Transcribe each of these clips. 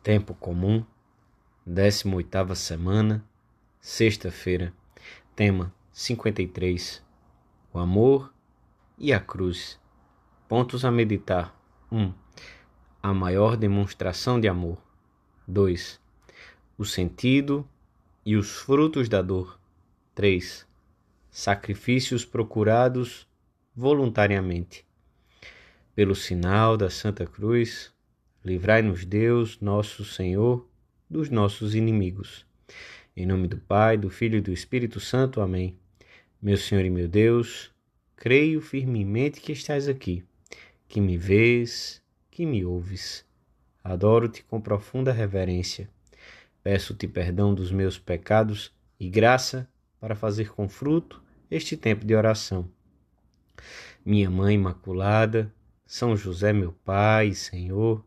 Tempo comum, 18ª semana, sexta-feira, tema 53, o amor e a cruz. Pontos a meditar: 1. A maior demonstração de amor. 2. O sentido e os frutos da dor. 3. Sacrifícios procurados voluntariamente. Pelo sinal da Santa Cruz, livrai-nos Deus, nosso Senhor, dos nossos inimigos. Em nome do Pai, do Filho e do Espírito Santo. Amém. Meu Senhor e meu Deus, creio firmemente que estás aqui, que me vês, que me ouves. Adoro-te com profunda reverência. Peço-te perdão dos meus pecados e graça para fazer com fruto este tempo de oração. Minha Mãe Imaculada, São José, meu Pai e Senhor,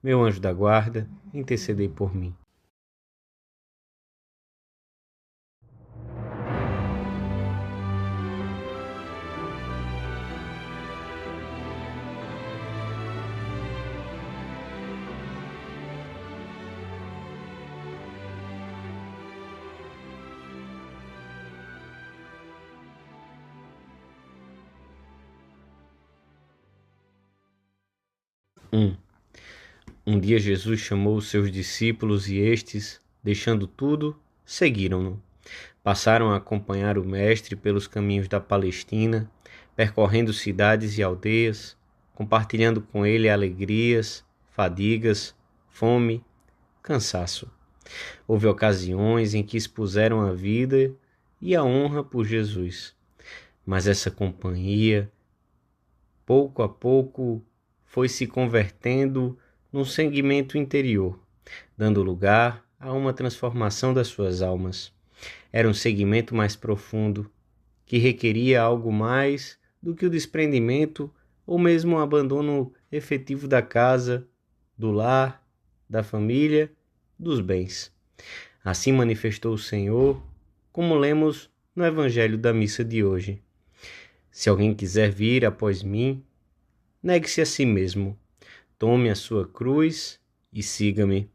meu anjo da guarda, intercedei por mim. Um dia Jesus chamou os seus discípulos e estes, deixando tudo, seguiram-no. Passaram a acompanhar o Mestre pelos caminhos da Palestina, percorrendo cidades e aldeias, compartilhando com ele alegrias, fadigas, fome, cansaço. Houve ocasiões em que expuseram a vida e a honra por Jesus, mas essa companhia, pouco a pouco, foi se convertendo num seguimento interior, dando lugar a uma transformação das suas almas. Era um seguimento mais profundo, que requeria algo mais do que o desprendimento ou mesmo o abandono efetivo da casa, do lar, da família, dos bens. Assim manifestou o Senhor, como lemos no Evangelho da missa de hoje. Se alguém quiser vir após mim, negue-se a si mesmo, tome a sua cruz e siga-me.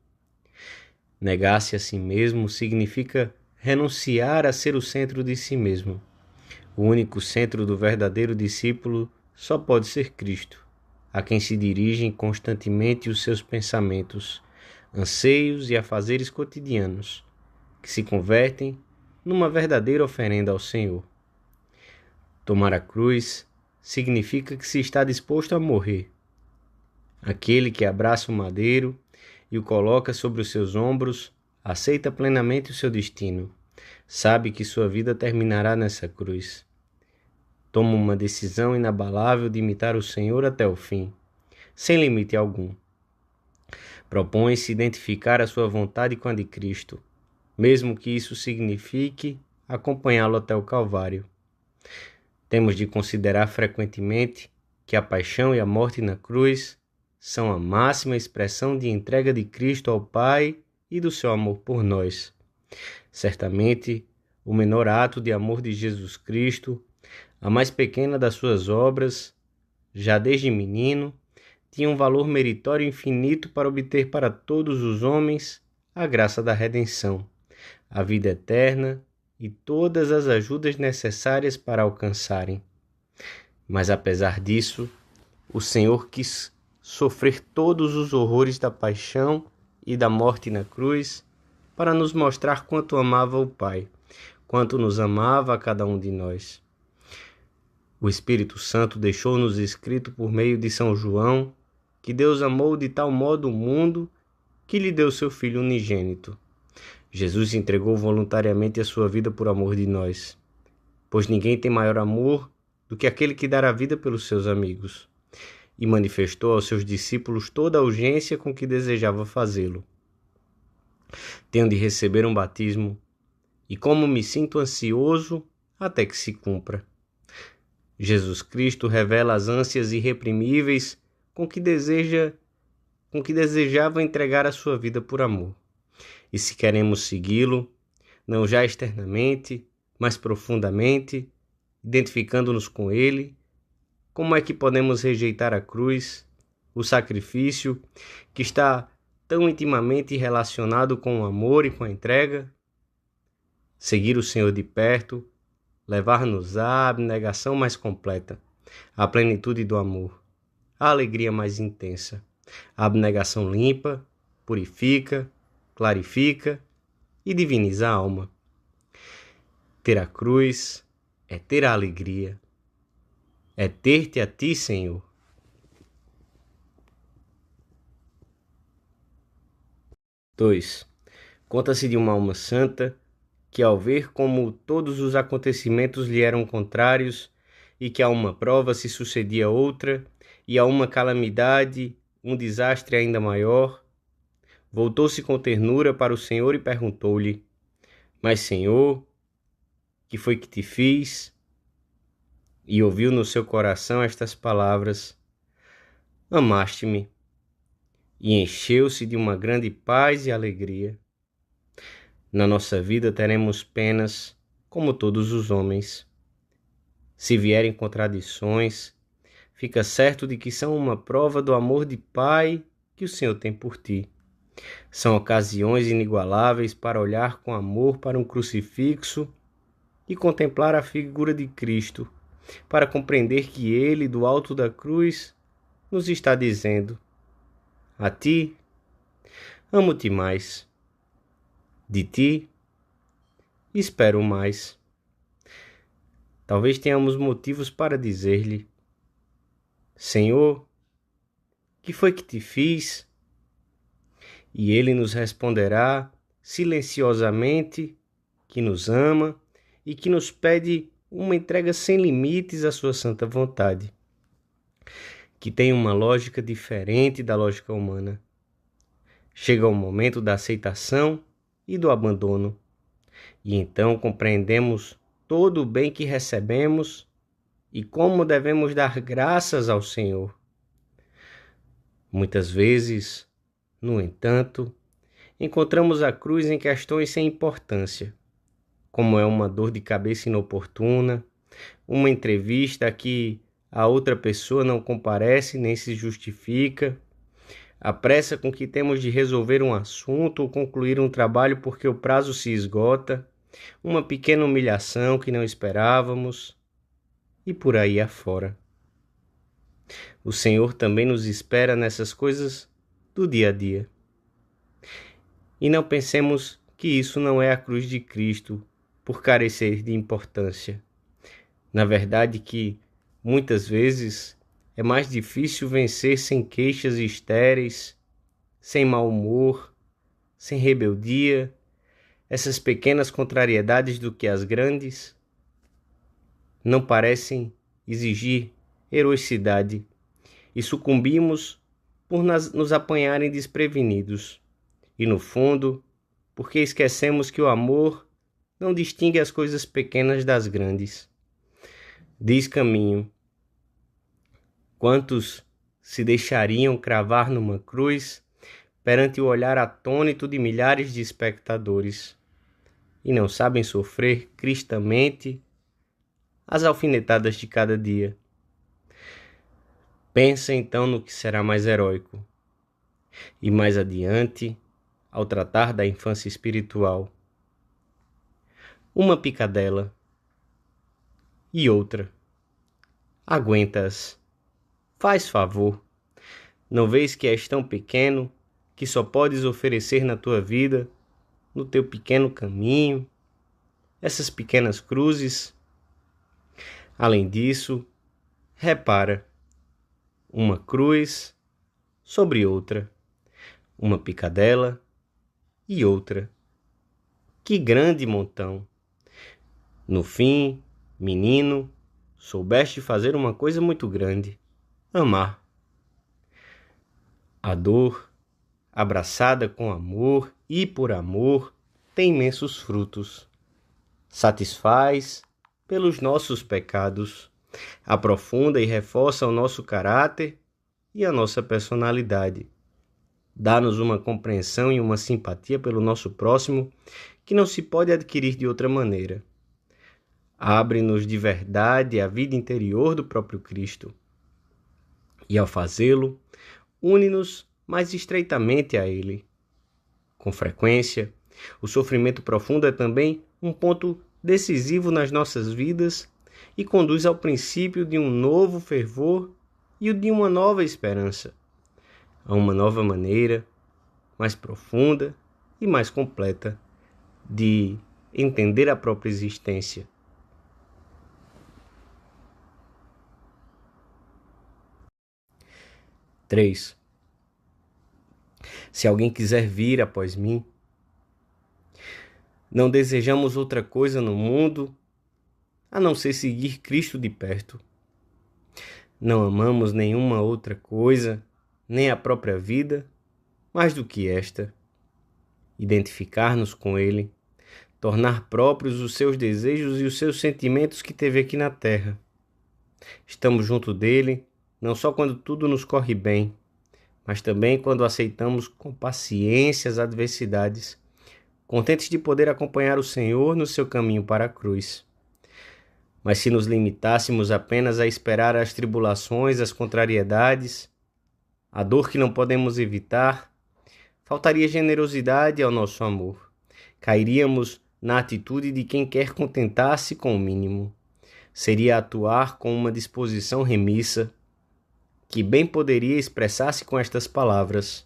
Negar-se a si mesmo significa renunciar a ser o centro de si mesmo. O único centro do verdadeiro discípulo só pode ser Cristo, a quem se dirigem constantemente os seus pensamentos, anseios e afazeres cotidianos, que se convertem numa verdadeira oferenda ao Senhor. Tomar a cruz significa que se está disposto a morrer. Aquele que abraça o madeiro e o coloca sobre os seus ombros aceita plenamente o seu destino. Sabe que sua vida terminará nessa cruz. Toma uma decisão inabalável de imitar o Senhor até o fim, sem limite algum. Propõe-se identificar a sua vontade com a de Cristo, mesmo que isso signifique acompanhá-lo até o Calvário. Temos de considerar frequentemente que a paixão e a morte na cruz são a máxima expressão de entrega de Cristo ao Pai e do seu amor por nós. Certamente, o menor ato de amor de Jesus Cristo, a mais pequena das suas obras, já desde menino, tinha um valor meritório infinito para obter para todos os homens a graça da redenção, a vida eterna e todas as ajudas necessárias para alcançarem. Mas apesar disso, o Senhor quis sofrer todos os horrores da paixão e da morte na cruz para nos mostrar quanto amava o Pai, quanto nos amava a cada um de nós. O Espírito Santo deixou-nos escrito por meio de São João que Deus amou de tal modo o mundo que lhe deu seu Filho unigênito. Jesus entregou voluntariamente a sua vida por amor de nós, pois ninguém tem maior amor do que aquele que dá a vida pelos seus amigos, e manifestou aos seus discípulos toda a urgência com que desejava fazê-lo. Tenho de receber um batismo, e como me sinto ansioso até que se cumpra. Jesus Cristo revela as ânsias irreprimíveis com que desejava entregar a sua vida por amor. E se queremos segui-lo, não já externamente, mas profundamente, identificando-nos com ele, como é que podemos rejeitar a cruz, o sacrifício que está tão intimamente relacionado com o amor e com a entrega? Seguir o Senhor de perto, levar-nos à abnegação mais completa, à plenitude do amor, à alegria mais intensa. A abnegação limpa, purifica, clarifica e diviniza a alma. Ter a cruz é ter a alegria, é ter-te a ti, Senhor. Dois. Conta-se de uma alma santa que, ao ver como todos os acontecimentos lhe eram contrários e que a uma prova se sucedia outra e a uma calamidade um desastre ainda maior, voltou-se com ternura para o Senhor e perguntou-lhe: Mas, Senhor, que foi que te fiz? E ouviu no seu coração estas palavras: Amaste-me. E encheu-se de uma grande paz e alegria. Na nossa vida teremos penas, como todos os homens. Se vierem contradições, fica certo de que são uma prova do amor de Pai que o Senhor tem por ti. São ocasiões inigualáveis para olhar com amor para um crucifixo e contemplar a figura de Cristo, para compreender que Ele, do alto da cruz, nos está dizendo: A ti, amo-te mais. De ti, espero mais. Talvez tenhamos motivos para dizer-lhe: Senhor, que foi que te fiz? E ele nos responderá silenciosamente que nos ama e que nos pede uma entrega sem limites à sua santa vontade, que tem uma lógica diferente da lógica humana. Chega o momento da aceitação e do abandono, e então compreendemos todo o bem que recebemos e como devemos dar graças ao Senhor. Muitas vezes, no entanto, encontramos a cruz em questões sem importância, como é uma dor de cabeça inoportuna, uma entrevista a que a outra pessoa não comparece nem se justifica, a pressa com que temos de resolver um assunto ou concluir um trabalho porque o prazo se esgota, uma pequena humilhação que não esperávamos, e por aí afora. O Senhor também nos espera nessas coisas do dia a dia. E não pensemos que isso não é a cruz de Cristo por carecer de importância. Na verdade que, muitas vezes, é mais difícil vencer sem queixas estéreis, sem mau humor, sem rebeldia, essas pequenas contrariedades do que as grandes. Não parecem exigir heroicidade e sucumbimos por nos apanharem desprevenidos. E no fundo, porque esquecemos que o amor não distingue as coisas pequenas das grandes. Diz Caminho: quantos se deixariam cravar numa cruz perante o olhar atônito de milhares de espectadores e não sabem sofrer cristamente as alfinetadas de cada dia? Pensa então no que será mais heróico. E mais adiante, ao tratar da infância espiritual, uma picadela e outra. Aguentas. Faz favor. Não vês que és tão pequeno que só podes oferecer na tua vida, no teu pequeno caminho, essas pequenas cruzes? Além disso, repara, uma cruz sobre outra, uma picadela e outra. Que grande montão! No fim, menino, soubeste fazer uma coisa muito grande: amar. A dor, abraçada com amor e por amor, tem imensos frutos. Satisfaz pelos nossos pecados, aprofunda e reforça o nosso caráter e a nossa personalidade. Dá-nos uma compreensão e uma simpatia pelo nosso próximo que não se pode adquirir de outra maneira. Abre-nos de verdade a vida interior do próprio Cristo. E ao fazê-lo, une-nos mais estreitamente a Ele. Com frequência, o sofrimento profundo é também um ponto decisivo nas nossas vidas e conduz ao princípio de um novo fervor e o de uma nova esperança, a uma nova maneira, mais profunda e mais completa de entender a própria existência. Três. Se alguém quiser vir após mim, não desejamos outra coisa no mundo a não ser seguir Cristo de perto. Não amamos nenhuma outra coisa, nem a própria vida, mais do que esta: identificar-nos com Ele, tornar próprios os seus desejos e os seus sentimentos que teve aqui na terra. Estamos junto dele, não só quando tudo nos corre bem, mas também quando aceitamos com paciência as adversidades, contentes de poder acompanhar o Senhor no seu caminho para a cruz. Mas se nos limitássemos apenas a esperar as tribulações, as contrariedades, a dor que não podemos evitar, faltaria generosidade ao nosso amor. Cairíamos na atitude de quem quer contentar-se com o mínimo. Seria atuar com uma disposição remissa, que bem poderia expressar-se com estas palavras: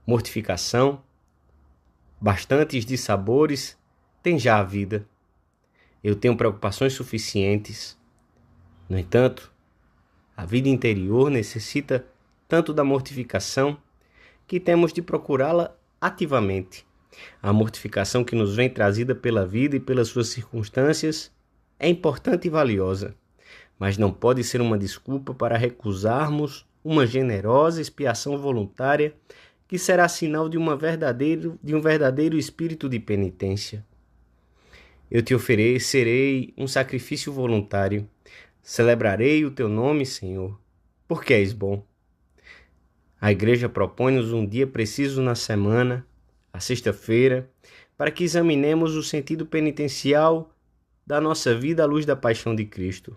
mortificação, bastantes dissabores, tem já a vida. Eu tenho preocupações suficientes. No entanto, a vida interior necessita tanto da mortificação que temos de procurá-la ativamente. A mortificação que nos vem trazida pela vida e pelas suas circunstâncias é importante e valiosa, mas não pode ser uma desculpa para recusarmos uma generosa expiação voluntária que será sinal de um verdadeiro espírito de penitência. Eu te oferecerei um sacrifício voluntário. Celebrarei o teu nome, Senhor, porque és bom. A igreja propõe-nos um dia preciso na semana, a sexta-feira, para que examinemos o sentido penitencial da nossa vida à luz da paixão de Cristo.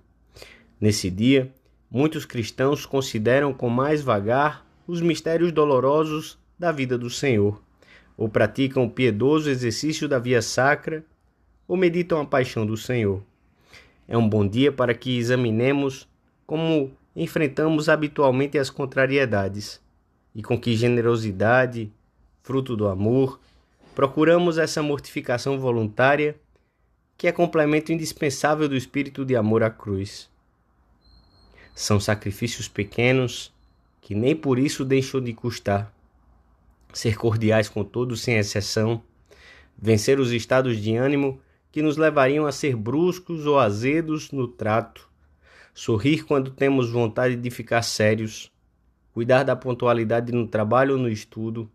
Nesse dia, muitos cristãos consideram com mais vagar os mistérios dolorosos da vida do Senhor, ou praticam o piedoso exercício da via sacra, ou meditam a paixão do Senhor. É um bom dia para que examinemos como enfrentamos habitualmente as contrariedades e com que generosidade, fruto do amor, procuramos essa mortificação voluntária que é complemento indispensável do espírito de amor à cruz. São sacrifícios pequenos que nem por isso deixam de custar. Ser cordiais com todos sem exceção, vencer os estados de ânimo que nos levariam a ser bruscos ou azedos no trato, sorrir quando temos vontade de ficar sérios, cuidar da pontualidade no trabalho ou no estudo,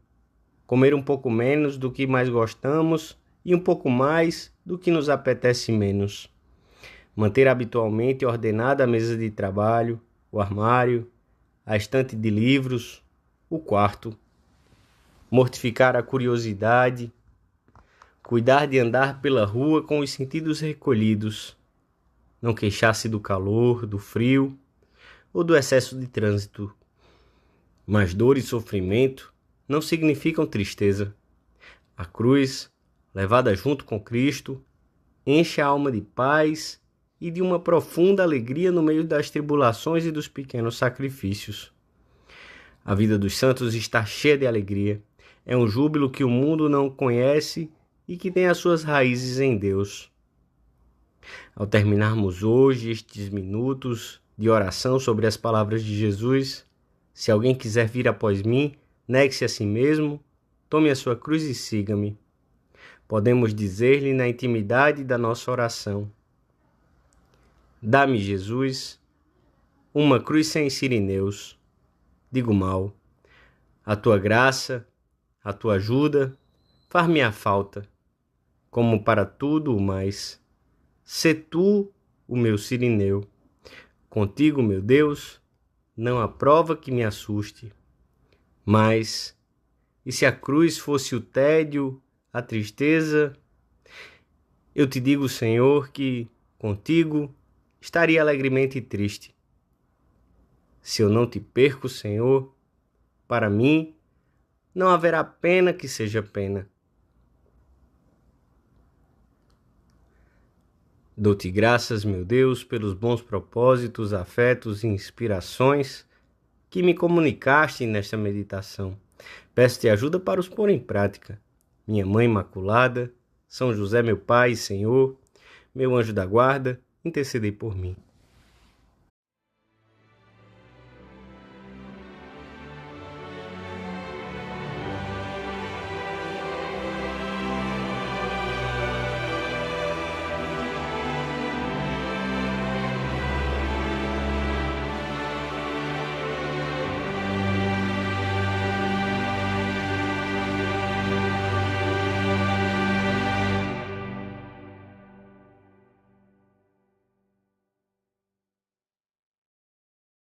comer um pouco menos do que mais gostamos e um pouco mais do que nos apetece menos, manter habitualmente ordenada a mesa de trabalho, o armário, a estante de livros, o quarto, mortificar a curiosidade, cuidar de andar pela rua com os sentidos recolhidos, não queixar-se do calor, do frio ou do excesso de trânsito. Mas dor e sofrimento não significam tristeza. A cruz, levada junto com Cristo, enche a alma de paz e de uma profunda alegria no meio das tribulações e dos pequenos sacrifícios. A vida dos santos está cheia de alegria. É um júbilo que o mundo não conhece e que tem as suas raízes em Deus. Ao terminarmos hoje estes minutos de oração sobre as palavras de Jesus, se alguém quiser vir após mim, negue-se a si mesmo, tome a sua cruz e siga-me. Podemos dizer-lhe na intimidade da nossa oração: dá-me, Jesus, uma cruz sem sirineus. Digo mal, a tua graça, a tua ajuda, far-me a falta, como para tudo o mais. Sê tu o meu sirineu. Contigo, meu Deus, não há prova que me assuste. Mas, e se a cruz fosse o tédio, a tristeza? Eu te digo, Senhor, que contigo estaria alegremente triste. Se eu não te perco, Senhor, para mim não haverá pena que seja pena. Dou-te graças, meu Deus, pelos bons propósitos, afetos e inspirações que me comunicaste nesta meditação. Peço-te ajuda para os pôr em prática. Minha Mãe Imaculada, São José, meu Pai e Senhor, meu anjo da guarda, intercedei por mim.